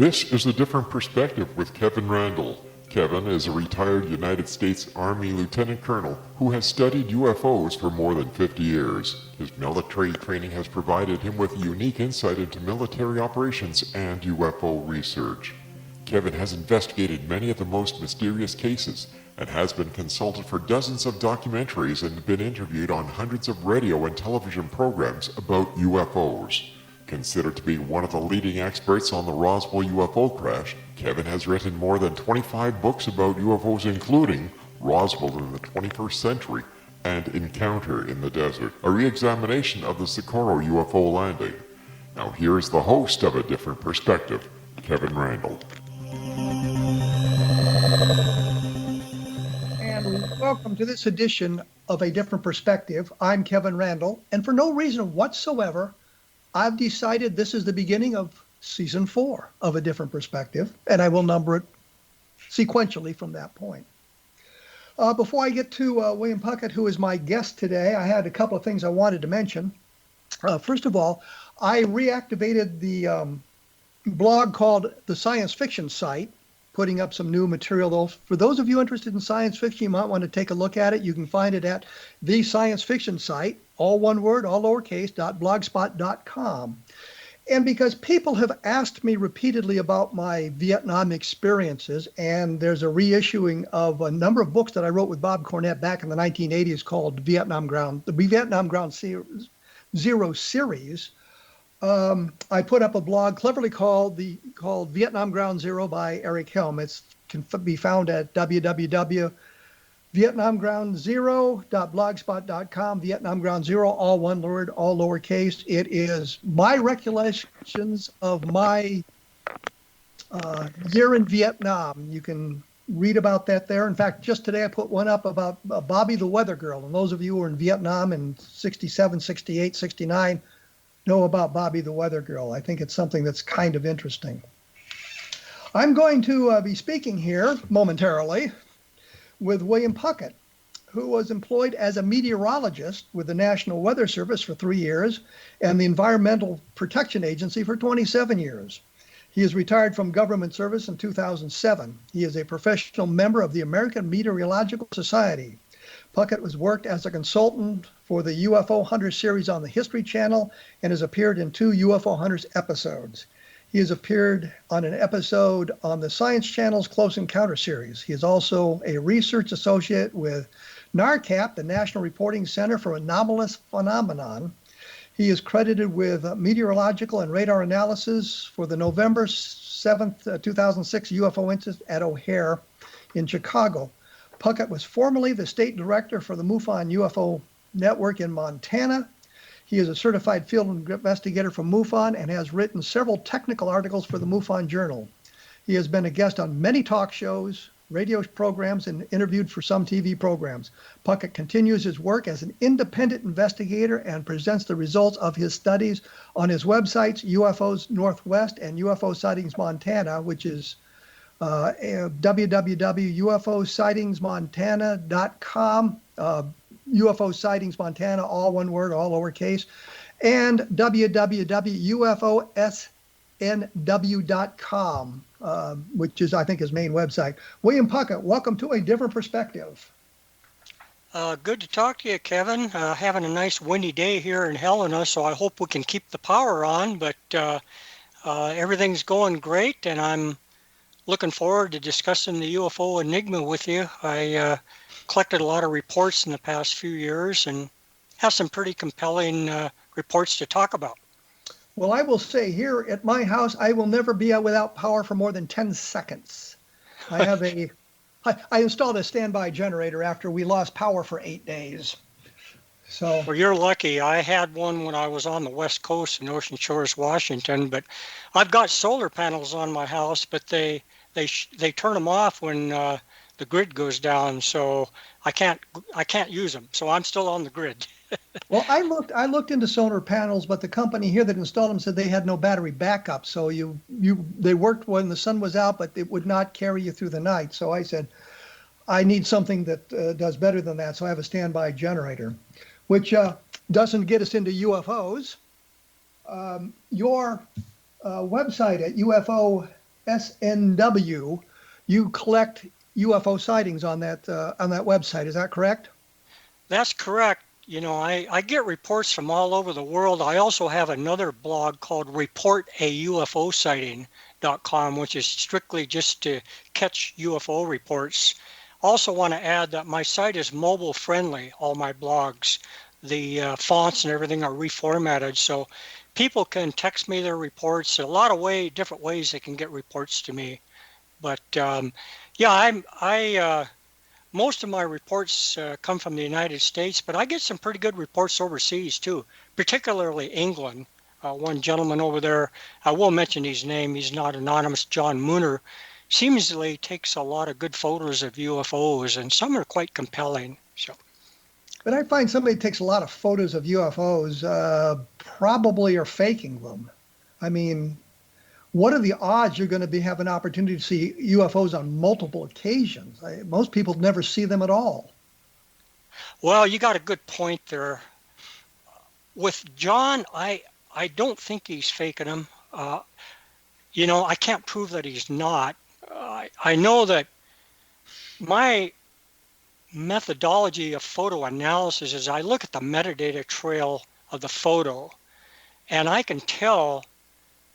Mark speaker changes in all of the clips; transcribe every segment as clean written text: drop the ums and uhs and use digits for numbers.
Speaker 1: This is A Different Perspective with Kevin Randle. Kevin is a retired United States Army Lieutenant Colonel who has studied UFOs for more than 50 years. His military training has provided him with unique insight into military operations and UFO research. Kevin has investigated many of the most mysterious cases and has been consulted for dozens of documentaries and been interviewed on hundreds of radio and television programs about UFOs. Considered to be one of the leading experts on the Roswell UFO crash, Kevin has written more than 25 books about UFOs, including Roswell in the 21st Century and Encounter in the Desert, a re-examination of the Socorro UFO landing. Now here's the host of A Different Perspective, Kevin Randle.
Speaker 2: And welcome to this edition of A Different Perspective. I'm Kevin Randle, and for no reason whatsoever, I've decided this is the beginning of Season 4 of A Different Perspective, and I will number it sequentially from that point. Before I get to William Puckett, who is my guest today, I had a couple of things I wanted to mention. First of all, I reactivated the blog called The Science Fiction Site, putting up some new material. For those of you interested in science fiction, you might want to take a look at it. You can find it at The Science Fiction Site, all one word, all lowercase, .blogspot.com. And because people have asked me repeatedly about my Vietnam experiences, and there's a reissuing of a number of books that I wrote with Bob Cornett back in the 1980s called the Vietnam Ground Zero series, I put up a blog cleverly called Vietnam Ground Zero by Eric Helm. It can be found at www.vietnamgroundzero.blogspot.com. Vietnam Ground Zero, all one word, all lowercase. It is my recollections of my year in Vietnam. You can read about that there. In fact, just today I put one up about Bobby the Weather Girl. And those of you who were in Vietnam in 67, 68, 69 know about Bobby the Weather Girl. I think it's something that's kind of interesting. I'm going to be speaking here momentarily with William Puckett, who was employed as a meteorologist with the National Weather Service for 3 years and the Environmental Protection Agency for 27 years. He is retired from government service in 2007. He is a professional member of the American Meteorological Society. Puckett has worked as a consultant for the UFO Hunters series on the History Channel and has appeared in 2 UFO Hunters episodes. He has appeared on an episode on the Science Channel's Close Encounter series. He is also a research associate with NARCAP, the National Reporting Center for Anomalous Phenomena. He is credited with meteorological and radar analysis for the November 7th, 2006 UFO Incident at O'Hare in Chicago. Puckett was formerly the state director for the MUFON UFO Network in Montana. He is a certified field investigator from MUFON and has written several technical articles for the MUFON Journal. He has been a guest on many talk shows, radio programs, and interviewed for some TV programs. Puckett continues his work as an independent investigator and presents the results of his studies on his websites, UFOs Northwest and UFO Sightings Montana, which is www.ufosightingsmontana.com, UFO Sightings Montana, all one word, all lowercase, and www.ufosnw.com, which is, I think, his main website. William Puckett, welcome to A Different Perspective.
Speaker 3: Good to talk to you, Kevin. Having a nice windy day here in Helena, so I hope we can keep the power on, but everything's going great, and I'm looking forward to discussing the UFO enigma with you. I collected a lot of reports in the past few years and have some pretty compelling reports to talk about.
Speaker 2: Well, I will say here at my house, I will never be without power for more than 10 seconds. I installed a standby generator after we lost power for 8 days. So,
Speaker 3: well, you're lucky. I had one when I was on the West Coast in Ocean Shores, Washington, but I've got solar panels on my house, but they turn them off when the grid goes down, so I can't use them. So I'm still on the grid.
Speaker 2: well, I looked into solar panels, but the company here that installed them said they had no battery backup. So they worked when the sun was out, but it would not carry you through the night. So I said, I need something that does better than that. So I have a standby generator, which doesn't get us into UFOs. Your website at UFO SNW. You collect UFO sightings on that website. Is that correct?
Speaker 3: That's correct. I get reports from all over the world. I also have another blog called reportaufosighting.com, which is strictly just to catch UFO reports. Also want to add that my site is mobile friendly, all my blogs. The fonts and everything are reformatted, so people can text me their reports. A lot of different ways they can get reports to me. But yeah, most of my reports come from the United States, but I get some pretty good reports overseas too, particularly England. One gentleman over there, I will mention his name, he's not anonymous, John Mooner, seemingly takes a lot of good photos of UFOs, and some are quite compelling. So,
Speaker 2: But I find somebody takes a lot of photos of UFOs probably are faking them. I mean, what are the odds you're going to have an opportunity to see UFOs on multiple occasions? Most people never see them at all.
Speaker 3: well, you got a good point there. With John, I don't think he's faking them. I can't prove that he's not. I know that my methodology of photo analysis is I look at the metadata trail of the photo, and I can tell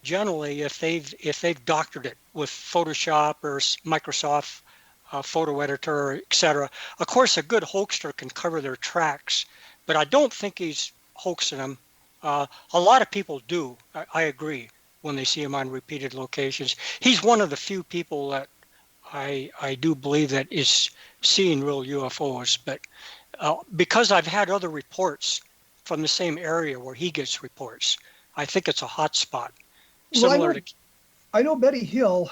Speaker 3: generally if they've doctored it with Photoshop or Microsoft photo editor, etc. Of course, a good hoaxer can cover their tracks, but I don't think he's hoaxing them. A lot of people do. I agree when they see him on repeated locations. He's one of the few people that I do believe that is seeing real UFOs, but because I've had other reports from the same area where he gets reports, I think it's a hot spot.
Speaker 2: Well, I know Betty Hill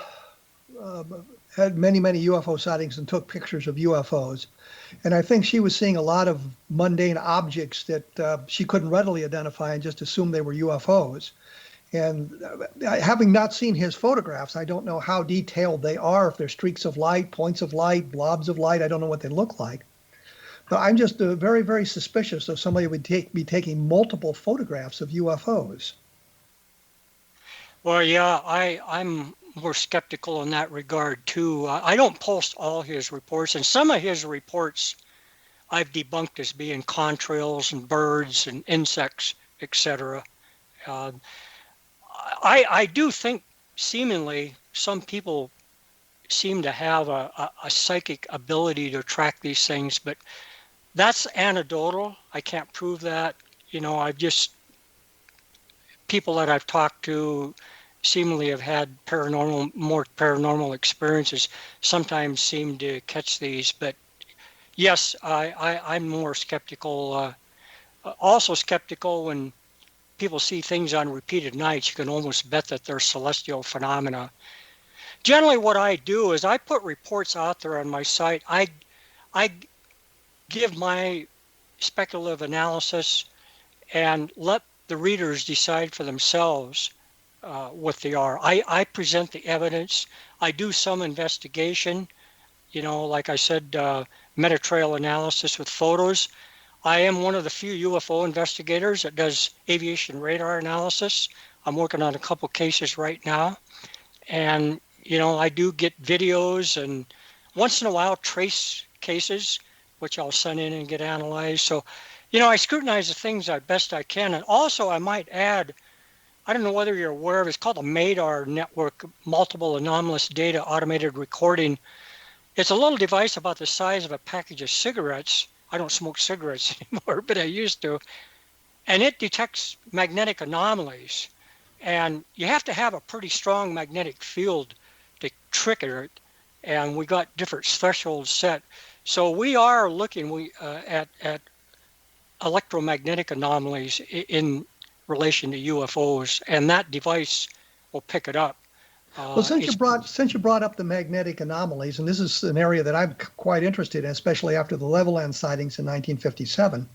Speaker 2: had many UFO sightings and took pictures of UFOs. And I think she was seeing a lot of mundane objects that she couldn't readily identify and just assumed they were UFOs. And having not seen his photographs, I don't know how detailed they are, if they're streaks of light, points of light, blobs of light. I don't know what they look like. But I'm just very suspicious of somebody would be taking multiple photographs of UFOs.
Speaker 3: Well, yeah, I'm more skeptical in that regard too. I don't post all his reports, and some of his reports I've debunked as being contrails and birds and insects, etc. I do think seemingly some people seem to have a psychic ability to track these things, but that's anecdotal. I can't prove that. People that I've talked to seemingly have had more paranormal experiences, sometimes seem to catch these. But yes, I'm more skeptical. Also skeptical when people see things on repeated nights. You can almost bet that they're celestial phenomena. Generally, what I do is I put reports out there on my site. I give my speculative analysis and let the readers decide for themselves what they are. I present the evidence. I do some investigation, like I said, meta-trail analysis with photos. I am one of the few UFO investigators that does aviation radar analysis. I'm working on a couple cases right now. And, I do get videos and once in a while trace cases, which I'll send in and get analyzed. So, I scrutinize the things as best I can. And also, I might add, I don't know whether you're aware of it, it's called the MADAR network, Multiple Anomalous Data Automated Recording. It's a little device about the size of a package of cigarettes. I don't smoke cigarettes anymore, but I used to. And it detects magnetic anomalies. And you have to have a pretty strong magnetic field to trigger it. And we got different thresholds set. So we are looking at electromagnetic anomalies in relation to UFOs, and that device will pick it up.
Speaker 2: Well, since you brought up the magnetic anomalies, and this is an area that I'm quite interested in, especially after the Levelland sightings in 1957.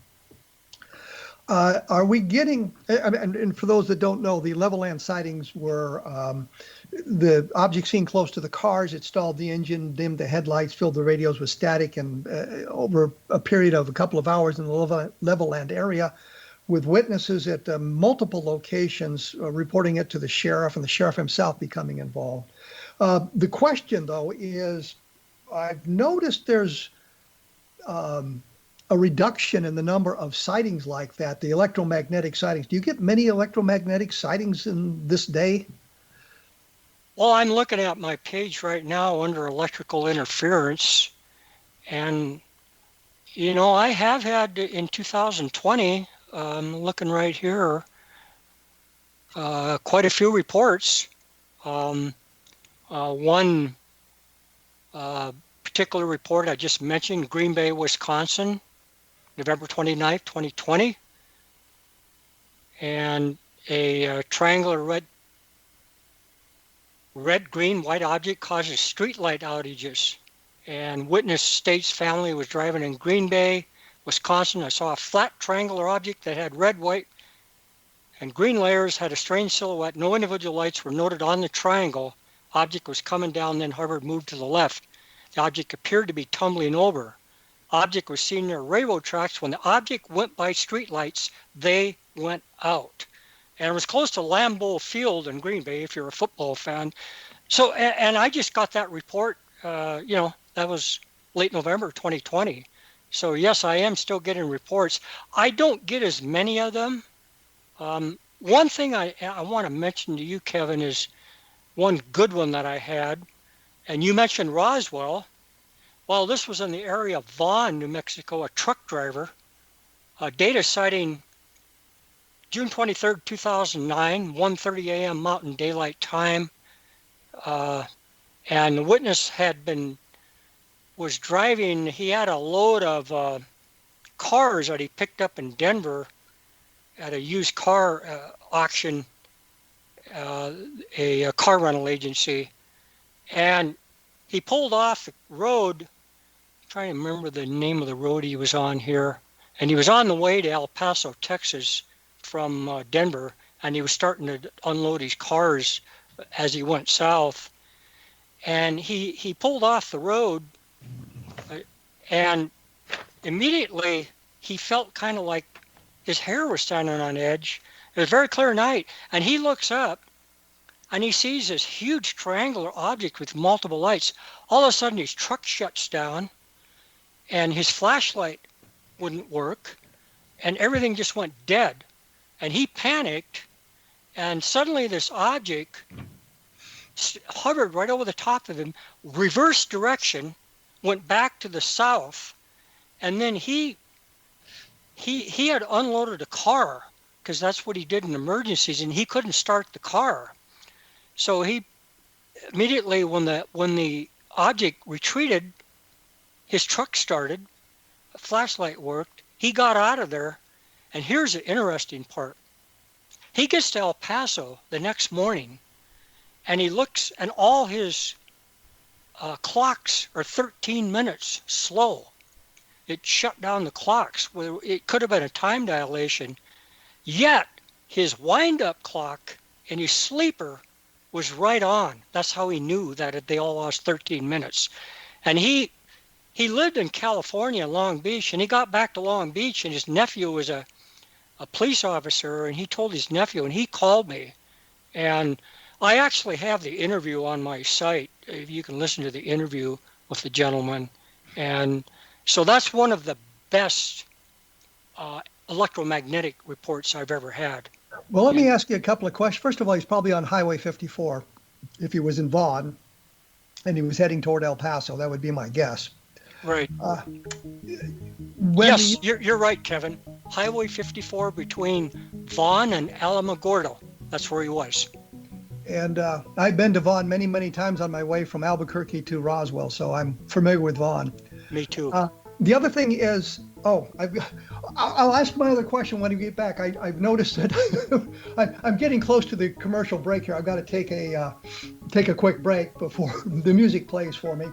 Speaker 2: Are we getting? And for those that don't know, the Levelland sightings were the object seen close to the cars. It stalled the engine, dimmed the headlights, filled the radios with static, and over a period of a couple of hours in the Levelland area, with witnesses at multiple locations reporting it to the sheriff, and the sheriff himself becoming involved. The question, though, is I've noticed there's a reduction in the number of sightings like that, the electromagnetic sightings. Do you get many electromagnetic sightings in this day?
Speaker 3: Well, I'm looking at my page right now under electrical interference, and I have had in 2020, looking right here, quite a few reports. One particular report I just mentioned, Green Bay, Wisconsin, November 29th, 2020, and a triangular red, green, white object causes streetlight outages. And witness states family was driving in Green Bay, Wisconsin. I saw a flat triangular object that had red, white, and green layers, had a strange silhouette. No individual lights were noted on the triangle. Object was coming down, then hovered, moved to the left. The object appeared to be tumbling over. Object was seen near railroad tracks. When the object went by streetlights, they went out. And it was close to Lambeau Field in Green Bay, if you're a football fan. So, and I just got that report, that was late November 2020. So yes, I am still getting reports. I don't get as many of them. One thing I want to mention to you, Kevin, is one good one that I had. And you mentioned Roswell. Well, this was in the area of Vaughn, New Mexico, a truck driver. Data citing June 23rd, 2009, 1:30 a.m. Mountain Daylight Time. And the witness was driving, he had a load of cars that he picked up in Denver at a used car auction, a car rental agency. And he pulled off the road, I'm trying to remember the name of the road he was on here, and he was on the way to El Paso, Texas from Denver, and he was starting to unload his cars as he went south. And he pulled off the road, and immediately he felt kind of like his hair was standing on edge. It was a very clear night, and he looks up and he sees this huge triangular object with multiple lights. All of a sudden his truck shuts down and his flashlight wouldn't work and everything just went dead. And he panicked, and suddenly this object hovered right over the top of him, reverse direction, went back to the south, and then he had unloaded a car, because that's what he did in emergencies, and he couldn't start the car. So he immediately, when the object retreated, his truck started, a flashlight worked, he got out of there. And here's the interesting part. He gets to El Paso the next morning, and he looks, and all his clocks are 13 minutes slow. It shut down the clocks. It could have been a time dilation. Yet his wind-up clock and his sleeper was right on. That's how he knew that they all lost 13 minutes. And he lived in California, Long Beach, and he got back to Long Beach, and his nephew was a police officer, and he told his nephew, and he called me. And I actually have the interview on my site. If you can listen to the interview with the gentleman. And so that's one of the best electromagnetic reports I've ever had.
Speaker 2: Well, let me ask you a couple of questions. First of all, he's probably on Highway 54 if he was in Vaughn and he was heading toward El Paso. That would be my guess.
Speaker 3: Right. Yes, you're right, Kevin. Highway 54 between Vaughn and Alamogordo. That's where he was.
Speaker 2: And I've been to Vaughn many, many times on my way from Albuquerque to Roswell, so I'm familiar with Vaughn.
Speaker 3: Me too.
Speaker 2: The other thing is, I'll ask my other question when we get back. I've noticed that I'm getting close to the commercial break here. I've got to take a quick break before the music plays for me.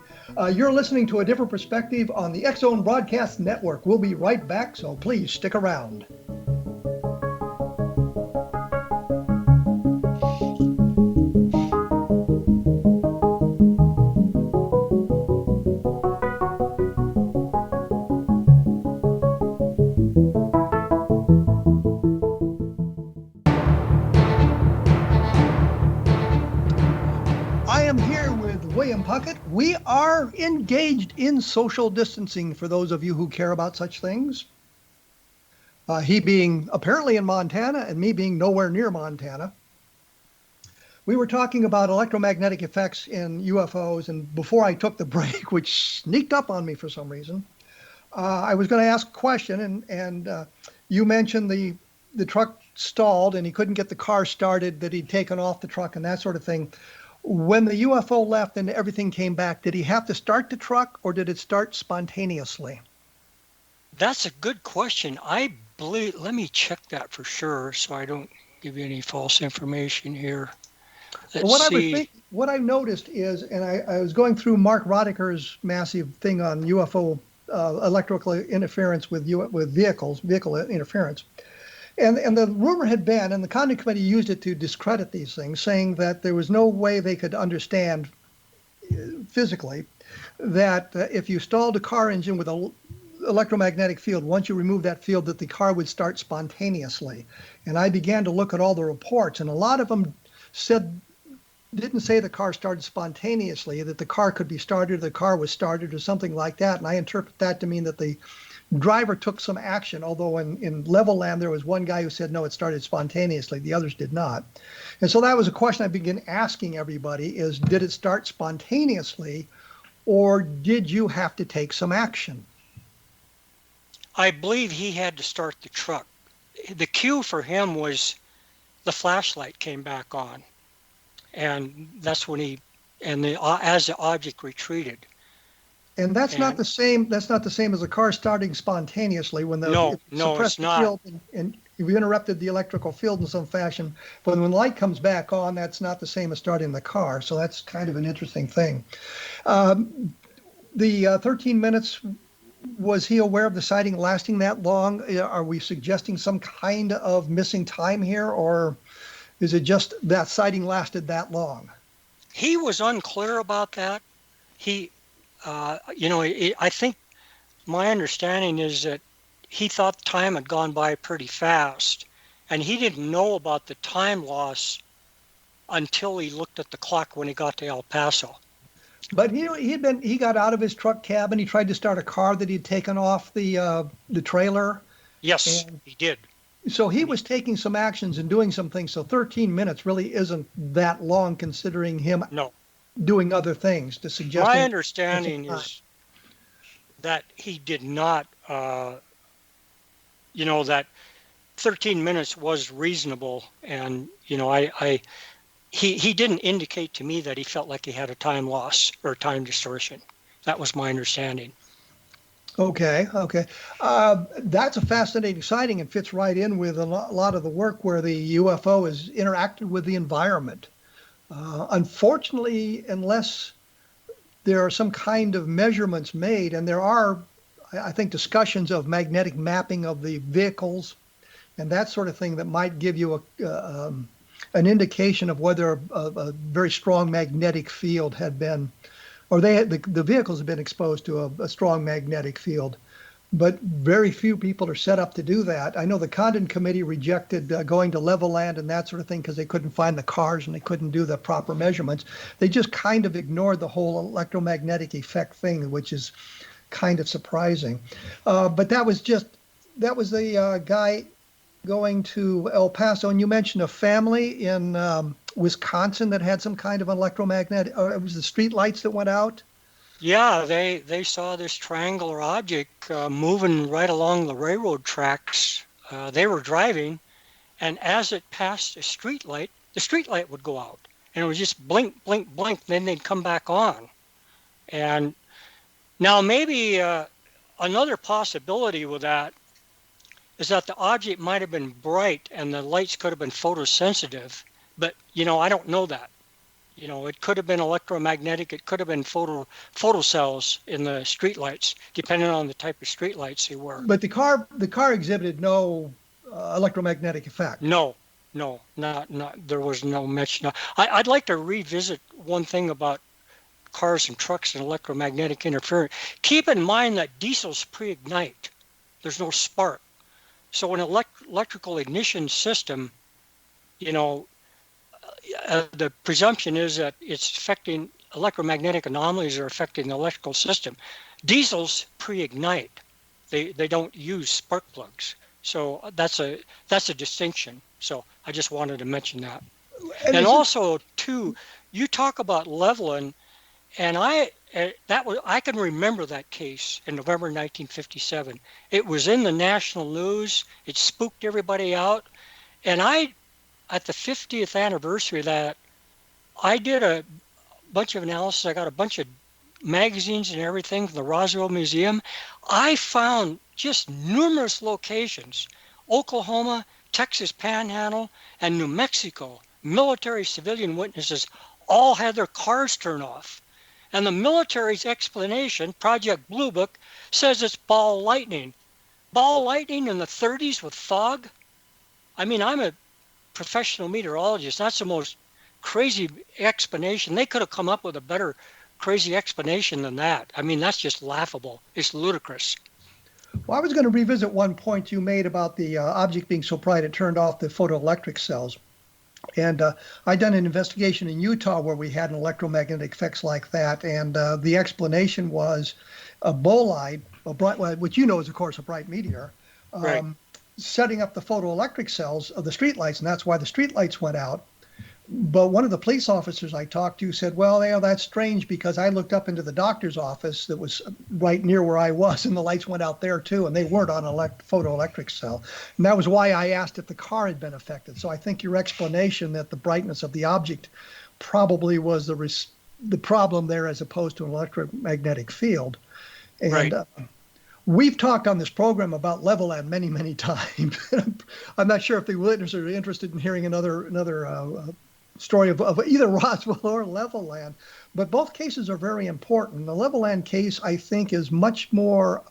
Speaker 2: You're listening to A Different Perspective on the X-Zone Broadcast Network. We'll be right back, so please stick around. I am here with William Puckett. We are engaged in social distancing for those of you who care about such things. He being apparently in Montana and me being nowhere near Montana. We were talking about electromagnetic effects in UFOs, and before I took the break, which sneaked up on me for some reason, I was going to ask a question, and you mentioned the truck stalled and he couldn't get the car started, that he'd taken off the truck and that sort of thing. When the UFO left and everything came back, did he have to start the truck or did it start spontaneously?
Speaker 3: That's a good question. I believe, let me check that for sure so I don't give you any false information here. Let's see.
Speaker 2: What I noticed is, and I was going through Mark Roddiker's massive thing on UFO electrical interference with vehicle interference. And the rumor had been, and the Condon Committee used it to discredit these things, saying that there was no way they could understand physically that if you stalled a car engine with an electromagnetic field, once you remove that field, that the car would start spontaneously. And I began to look at all the reports, and a lot of them didn't say the car started spontaneously, that the car could be started, the car was started, or something like that. And I interpret that to mean that the driver took some action, although in Level Land there was one guy who said no, it started spontaneously, the others did not. And so that was a question I began asking everybody, is did it start spontaneously or did you have to take some action?
Speaker 3: I believe he had to start the truck. The cue for him was the flashlight came back on, and that's when as the object retreated.
Speaker 2: And that's not the same. That's not the same as a car starting spontaneously when
Speaker 3: No, it's not.
Speaker 2: Field and you've interrupted the electrical field in some fashion. But when the light comes back on, that's not the same as starting the car. So that's kind of an interesting thing. The 13 minutes. Was he aware of the sighting lasting that long? Are we suggesting some kind of missing time here, or is it just that sighting lasted that long?
Speaker 3: He was unclear about that. I think my understanding is that he thought time had gone by pretty fast, and he didn't know about the time loss until he looked at the clock when he got to El Paso.
Speaker 2: But he got out of his truck cab and he tried to start a car that he'd taken off the trailer.
Speaker 3: Yes, he did.
Speaker 2: So he was taking some actions and doing some things. So 13 minutes really isn't that long considering him doing other things to suggest.
Speaker 3: My understanding is that he did not, that 13 minutes was reasonable. And, he didn't indicate to me that he felt like he had a time loss or time distortion. That was my understanding.
Speaker 2: Okay. That's a fascinating sighting and fits right in with a lot of the work where the UFO has interacted with the environment. Unfortunately, unless there are some kind of measurements made, and there are, I think, discussions of magnetic mapping of the vehicles and that sort of thing that might give you an indication of whether a very strong magnetic field had been, or the vehicles have been exposed to a strong magnetic field. But very few people are set up to do that. I know the Condon Committee rejected going to Level Land and that sort of thing because they couldn't find the cars and they couldn't do the proper measurements. They just kind of ignored the whole electromagnetic effect thing, which is kind of surprising. But that was the guy going to El Paso. And you mentioned a family in Wisconsin that had some kind of electromagnetic, it was the street lights that went out?
Speaker 3: Yeah, they saw this triangular object moving right along the railroad tracks. They were driving, and as it passed a street light, the street light would go out, and it would just blink, blink, blink. Then they'd come back on. And now maybe another possibility with that is that the object might have been bright and the lights could have been photosensitive, but I don't know that. It could have been electromagnetic. It could have been photocells in the streetlights, depending on the type of streetlights they were.
Speaker 2: But the car exhibited no electromagnetic effect.
Speaker 3: No, not. There was no mention. I'd like to revisit one thing about cars and trucks and electromagnetic interference. Keep in mind that diesels pre-ignite. There's no spark. So an electrical ignition system, the presumption is that it's affecting electromagnetic anomalies are affecting the electrical system. Diesels pre-ignite. They don't use spark plugs. So that's a distinction. So I just wanted to mention that.
Speaker 2: And
Speaker 3: And
Speaker 2: is it,
Speaker 3: also too, you talk about leveling, and I can remember that case in November 1957. It was in the national news. It spooked everybody out. And at the 50th anniversary of that, I did a bunch of analysis. I got a bunch of magazines and everything from the Roswell Museum. I found just numerous locations, Oklahoma, Texas Panhandle, and New Mexico. Military civilian witnesses all had their cars turned off. And the military's explanation, Project Blue Book, says it's ball lightning. Ball lightning in the 30s with fog? I mean, I'm a professional meteorologist. That's the most crazy explanation. They could have come up with a better crazy explanation than that. I mean, that's just laughable. It's ludicrous.
Speaker 2: well, I was going to revisit one point you made about the object being so bright it turned off the photoelectric cells. And I'd done an investigation in Utah where we had an electromagnetic effects like that. And the explanation was a bolide, which you know is, of course, a bright meteor,
Speaker 3: Right.
Speaker 2: setting up the photoelectric cells of the streetlights. And that's why the streetlights went out. But one of the police officers I talked to said, well, yeah, that's strange because I looked up into the doctor's office that was right near where I was, and the lights went out there too, and they weren't on a photoelectric cell. And that was why I asked if the car had been affected. So I think your explanation that the brightness of the object probably was the problem there as opposed to an electromagnetic field. And
Speaker 3: Right.
Speaker 2: We've talked on this program about Leveland many, many times. I'm not sure if the listeners are interested in hearing another story of either Roswell or Leveland, but both cases are very important. The Leveland case, I think, is much more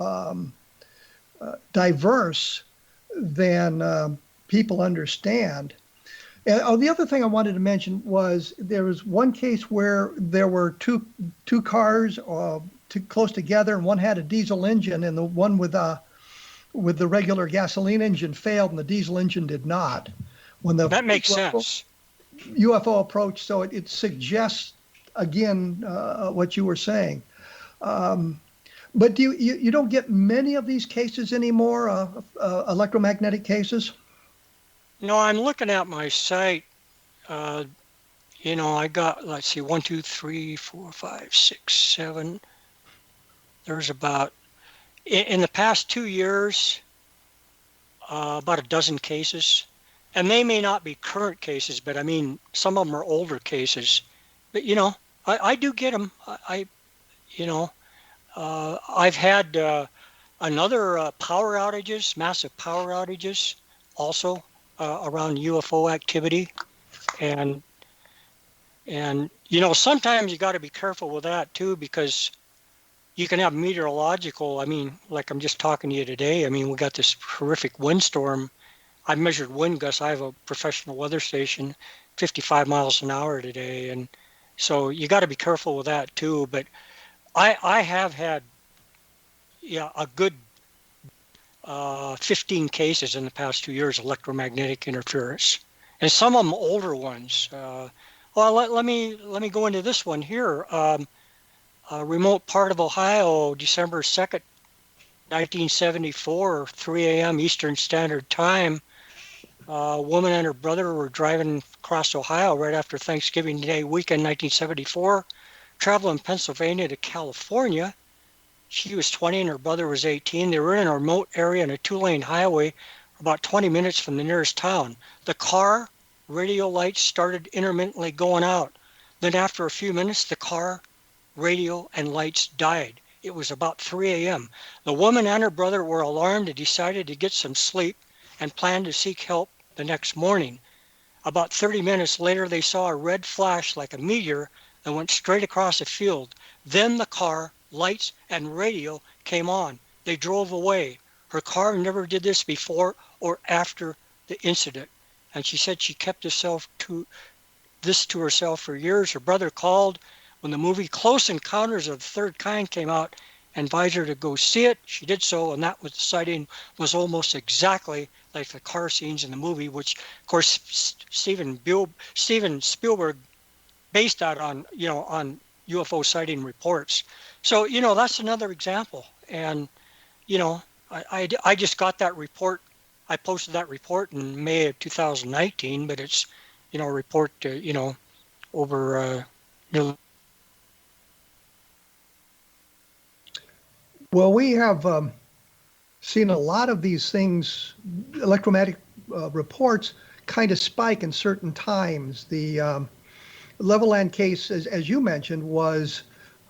Speaker 2: diverse than people understand. And the other thing I wanted to mention was there was one case where there were two cars too close together, and one had a diesel engine, and the one with the regular gasoline engine failed, and the diesel engine did not. When the
Speaker 3: That makes sense.
Speaker 2: UFO approach, so it suggests again what you were saying. But do you don't get many of these cases anymore, electromagnetic cases?
Speaker 3: No, I'm looking at my site. I got, let's see, 1, 2, 3, 4, 5, 6, 7. There's about, in the past 2 years, about a dozen cases. And they may not be current cases, but I mean, some of them are older cases. But, I do get them. I've had another power outages, massive power outages also around UFO activity. And sometimes you got to be careful with that too, because you can have meteorological, I mean, like I'm just talking to you today. I mean, we got this horrific windstorm. I measured wind gusts. I have a professional weather station, 55 miles an hour today. And so you got to be careful with that too. But I have had, a good 15 cases in the past 2 years, electromagnetic interference. And some of them older ones. Well, let me go into this one here. A remote part of Ohio, December 2nd, 1974, 3 a.m. Eastern Standard Time. A woman and her brother were driving across Ohio right after Thanksgiving Day weekend, 1974, traveling Pennsylvania to California. She was 20 and her brother was 18. They were in a remote area in a 2-lane highway about 20 minutes from the nearest town. The car radio lights started intermittently going out. Then after a few minutes, the car radio and lights died. It was about 3 a.m. The woman and her brother were alarmed and decided to get some sleep and planned to seek help the next morning. About 30 minutes later, they saw a red flash like a meteor that went straight across the field. Then the car, lights, and radio came on. They drove away. Her car never did this before or after the incident. And she said she kept this to herself for years. Her brother called when the movie Close Encounters of the Third Kind came out and advised her to go see it. She did so, and that was the sighting was almost exactly like the car scenes in the movie, which, of course, Steven Spielberg based that on UFO sighting reports. So, that's another example. And, I just got that report. I posted that report in May of 2019, but it's, a report, over nearly.
Speaker 2: Well, we have seen a lot of these things, electromagnetic reports, kind of spike in certain times. The Levelland case, as you mentioned, was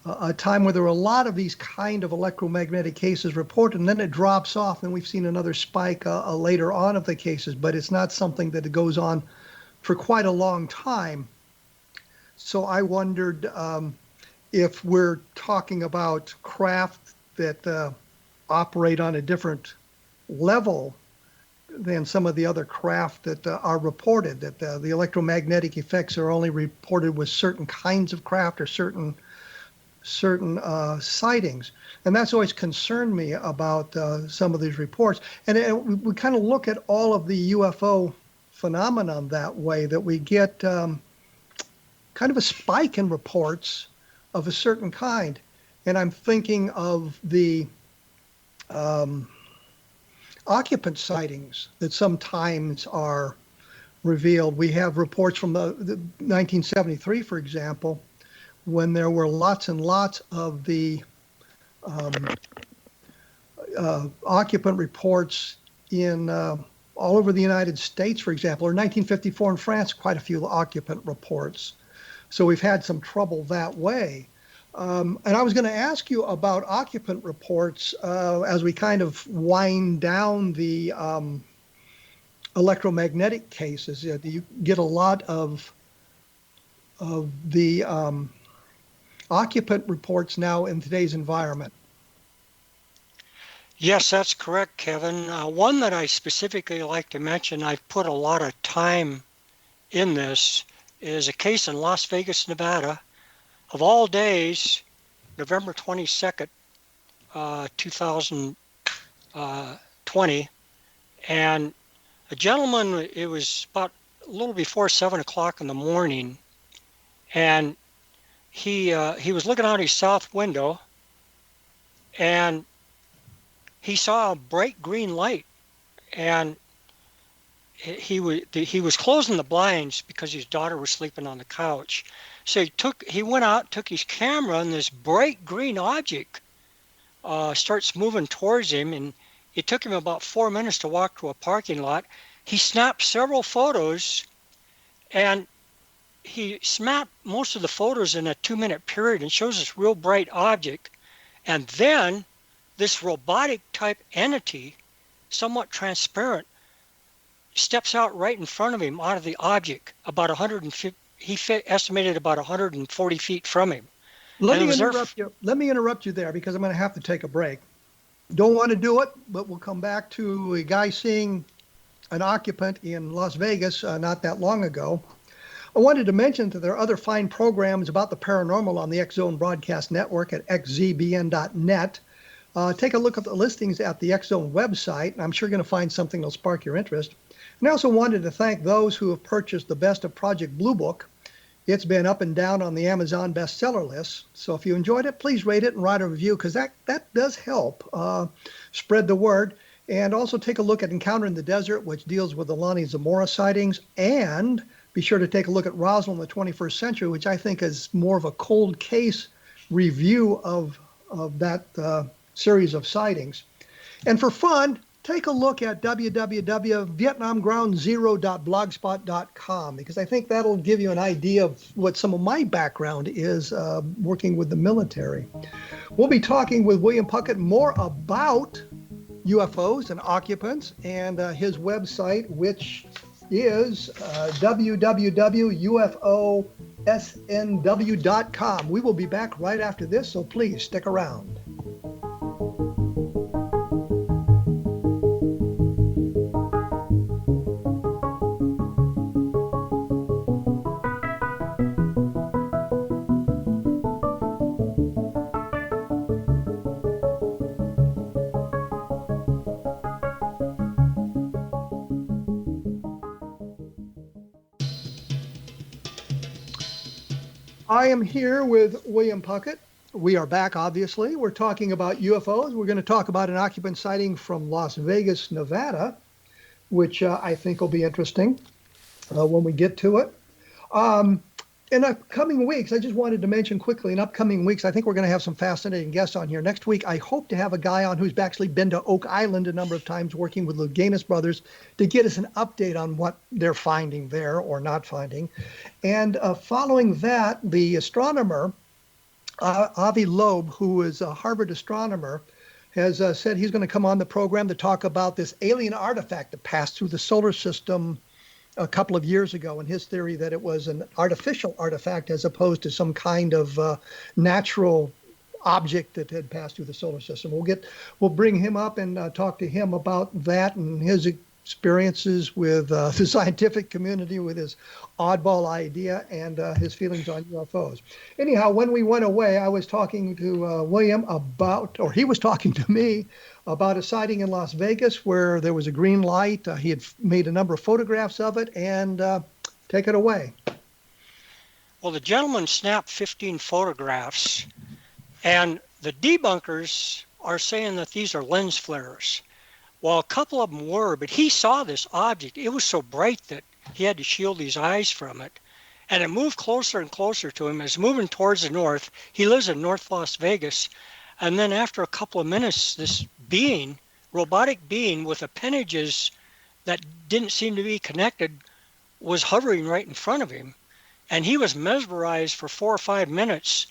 Speaker 2: a time where there were a lot of these kind of electromagnetic cases reported, and then it drops off, and we've seen another spike later on of the cases, but it's not something that goes on for quite a long time. So I wondered if we're talking about craft that operate on a different level than some of the other craft that are reported, that the electromagnetic effects are only reported with certain kinds of craft or certain sightings. And that's always concerned me about some of these reports. And we kind of look at all of the UFO phenomenon that way, that we get kind of a spike in reports of a certain kind. And I'm thinking of the occupant sightings that sometimes are revealed. We have reports from the 1973, for example, when there were lots and lots of the occupant reports in all over the United States, for example, or 1954 in France, quite a few occupant reports. So we've had some trouble that way. And I was going to ask you about occupant reports as we kind of wind down the electromagnetic cases. You get a lot of the occupant reports now in today's environment.
Speaker 3: Yes, that's correct, Kevin. One that I specifically like to mention, I've put a lot of time in this, is a case in Las Vegas, Nevada. Of all days, November 22nd, 2020, and a gentleman, it was about a little before 7 o'clock in the morning, and he was looking out his south window, and he saw a bright green light, and he was closing the blinds because his daughter was sleeping on the couch. So he went out, took his camera, and this bright green object starts moving towards him, and it took him about 4 minutes to walk to a parking lot. He snapped several photos, and he snapped most of the photos in a 2-minute period and shows this real bright object. And then this robotic type entity, somewhat transparent, steps out right in front of him out of the object, about 150, he estimated about 140 feet from him.
Speaker 2: Let me interrupt you there, because I'm going to have to take a break. Don't want to do it, but we'll come back to a guy seeing an occupant in Las Vegas not that long ago. I wanted to mention that there are other fine programs about the paranormal on the X Zone Broadcast Network at xzbn.net. Take a look at the listings at the X Zone website, and I'm sure you're going to find something that'll spark your interest. And I also wanted to thank those who have purchased the Best of Project Blue Book. It's been up and down on the Amazon bestseller list. So if you enjoyed it, please rate it and write a review, because that does help spread the word. And also take a look at Encounter in the Desert, which deals with the Lonnie Zamora sightings. And be sure to take a look at Roswell in the 21st Century, which I think is more of a cold case review of that series of sightings. And for fun, take a look at www.vietnamgroundzero.blogspot.com, because I think that'll give you an idea of what some of my background is working with the military. We'll be talking with William Puckett more about UFOs and occupants, and his website, which is www.ufosnw.com. We will be back right after this, so please stick around. I am here with William Puckett. We are back, obviously. We're talking about UFOs. We're going to talk about an occupant sighting from Las Vegas, Nevada, which I think will be interesting when we get to it. Um, in upcoming weeks, I just wanted to mention quickly, in upcoming weeks, I think we're going to have some fascinating guests on here. Next week, I hope to have a guy on who's actually been to Oak Island a number of times working with the Gaines brothers to get us an update on what they're finding there or not finding. And following that, the astronomer, Avi Loeb, who is a Harvard astronomer, has said he's going to come on the program to talk about this alien artifact that passed through the solar system a couple of years ago, and his theory that it was an artificial artifact as opposed to some kind of natural object that had passed through the solar system. We'll bring him up and talk to him about that and his experiences with the scientific community with his oddball idea and his feelings on UFOs. Anyhow, when we went away, I was talking to William about, or he was talking to me about a sighting in Las Vegas where there was a green light. He had made a number of photographs of it, and take it away.
Speaker 3: Well, the gentleman snapped 15 photographs, and the debunkers are saying that these are lens flares. Well, a couple of them were, but he saw this object. It was so bright that he had to shield his eyes from it. And it moved closer and closer to him. It's moving towards the north. He lives in North Las Vegas. And then after a couple of minutes, this being, robotic being with appendages that didn't seem to be connected, was hovering right in front of him. And he was mesmerized for 4 or 5 minutes.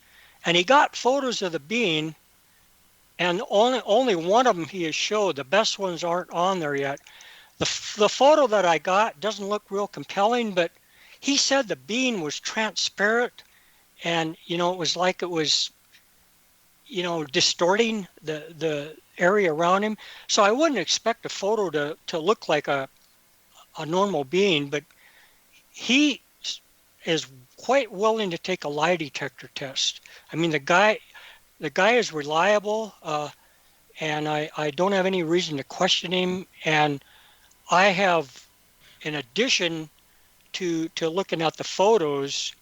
Speaker 3: And he got photos of the being, and only one of them he has showed. The best ones aren't on there yet. The photo that I got doesn't look real compelling, but he said the being was transparent, and it was like it was distorting the area around him. So I wouldn't expect a photo to look like a normal being, but he is quite willing to take a lie detector test. I mean, the guy is reliable, and I don't have any reason to question him. And I have, in addition to looking at the photos,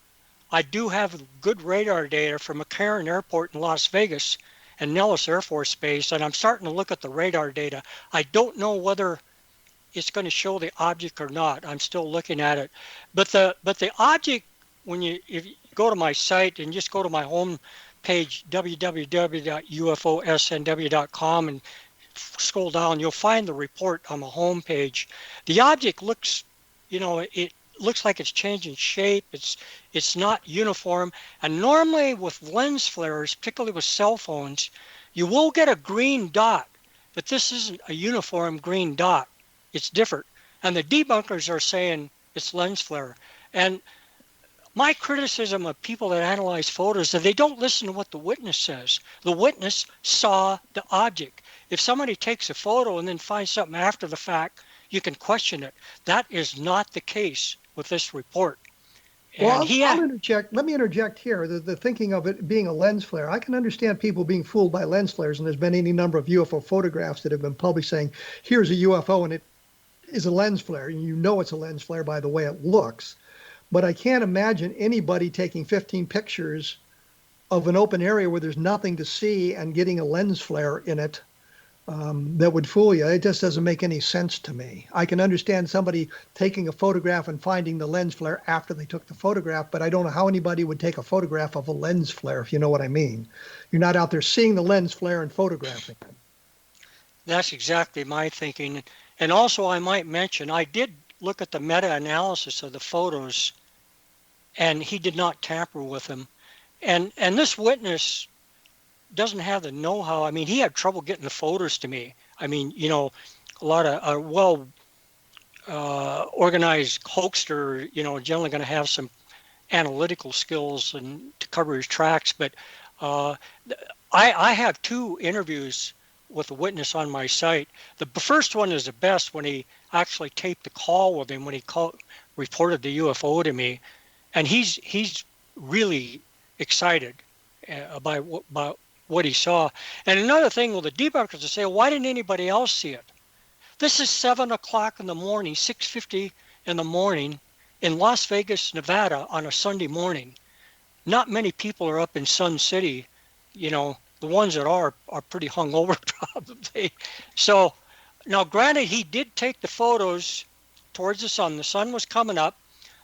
Speaker 3: I do have good radar data from McCarran Airport in Las Vegas and Nellis Air Force Base, and I'm starting to look at the radar data. I don't know whether it's going to show the object or not. I'm still looking at it. But the object, if you go to my site and just go to my home page, www.ufosnw.com, and scroll down, you'll find the report on the home page. The object looks, it looks like it's changing shape. It's not uniform. And normally with lens flares, particularly with cell phones, you will get a green dot, but this isn't a uniform green dot. It's different. And the debunkers are saying it's lens flare. And my criticism of people that analyze photos is that they don't listen to what the witness says. The witness saw the object. If somebody takes a photo and then finds something after the fact, you can question it. That is not the case with this report.
Speaker 2: Well, I'll interject. Let me interject here. The thinking of it being a lens flare, I can understand people being fooled by lens flares, and there's been any number of UFO photographs that have been published saying, here's a UFO and it is a lens flare, and you know it's a lens flare by the way it looks. But I can't imagine anybody taking 15 pictures of an open area where there's nothing to see and getting a lens flare in it that would fool you. It just doesn't make any sense to me. I can understand somebody taking a photograph and finding the lens flare after they took the photograph, but I don't know how anybody would take a photograph of a lens flare, if you know what I mean. You're not out there seeing the lens flare and photographing it.
Speaker 3: That's exactly my thinking. And also I might mention, I did look at the meta-analysis of the photos, and he did not tamper with them. And this witness doesn't have the know-how. I mean, he had trouble getting the photos to me. I mean, a lot of organized hoaxer, generally going to have some analytical skills and to cover his tracks. But I have 2 interviews with a witness on my site. The first one is the best, when he actually taped the call with him when he reported the UFO to me. And he's really excited about what he saw. And another thing, the debunkers will say, why didn't anybody else see it? This is 7 o'clock in the morning, 6:50 in the morning in Las Vegas, Nevada on a Sunday morning. not many people are up in Sun City. The ones that are pretty hungover probably. So now, granted, he did take the photos towards the sun. The sun was coming up.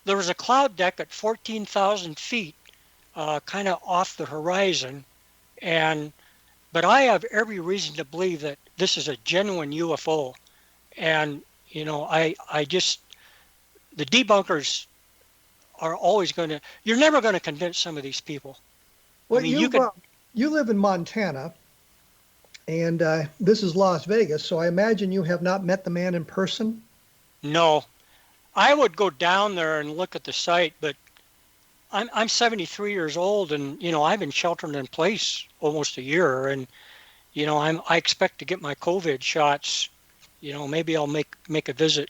Speaker 3: There was a cloud deck at 14,000 feet, kind of off the horizon. And but I have every reason to believe that this is a genuine UFO. And I just the debunkers are always going to. You're never going to convince some of these people. I
Speaker 2: Well,
Speaker 3: mean, you could.
Speaker 2: you live in Montana, and this is Las Vegas, so I imagine you have not met the man in person.
Speaker 3: No, I would go down there and look at the site, but I'm 73 years old, and I've been sheltered in place almost a year, and I expect to get my COVID shots. Maybe I'll make a visit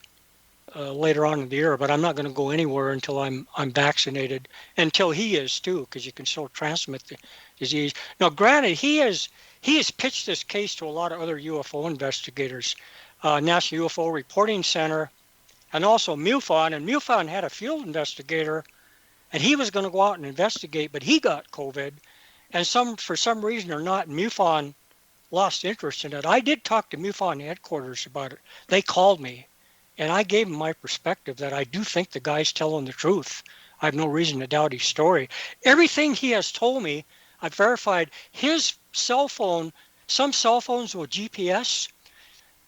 Speaker 3: later on in the year, but I'm not going to go anywhere until I'm vaccinated, until he is too, because you can still transmit the disease. Now, granted, he has pitched this case to a lot of other UFO investigators, National UFO Reporting Center, and also MUFON. And MUFON had a field investigator, and he was going to go out and investigate, but he got COVID, and for some reason or not, MUFON lost interest in it. I did talk to MUFON headquarters about it. They called me, and I gave them my perspective that I do think the guy's telling the truth. I have no reason to doubt his story. Everything he has told me, I've verified. His cell phone, some cell phones with GPS,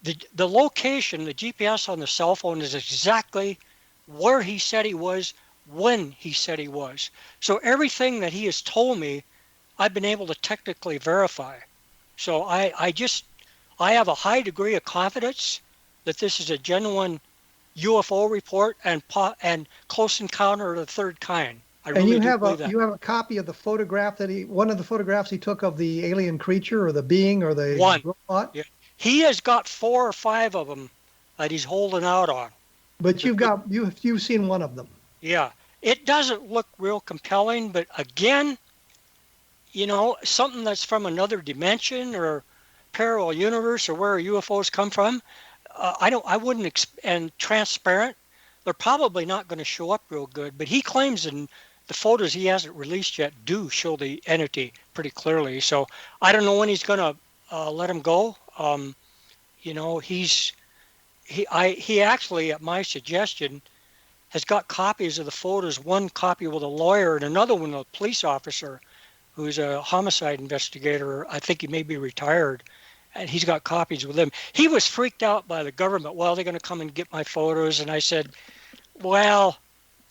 Speaker 3: the location, the GPS on the cell phone is exactly where he said he was when he said he was. So everything that he has told me, I've been able to technically verify. So I have a high degree of confidence that this is a genuine UFO report and close encounter of the third kind. I
Speaker 2: And
Speaker 3: really
Speaker 2: you
Speaker 3: do
Speaker 2: have
Speaker 3: believe that.
Speaker 2: you have a copy of the photograph one of the photographs he took of the alien creature or the being or the
Speaker 3: One.
Speaker 2: robot.
Speaker 3: Yeah. He has got 4 or 5 of them that he's holding out on.
Speaker 2: But you've seen one of them.
Speaker 3: Yeah. It doesn't look real compelling, but again, something that's from another dimension or parallel universe or where UFOs come from, I wouldn't, and transparent, they're probably not going to show up real good, but he claims in the photos he hasn't released yet do show the entity pretty clearly. So I don't know when he's going to let him go. He actually, at my suggestion, has got copies of the photos, one copy with a lawyer and another one with a police officer who's a homicide investigator. I think he may be retired, and he's got copies with him. He was freaked out by the government. Well, they're going to come and get my photos. And I said, well,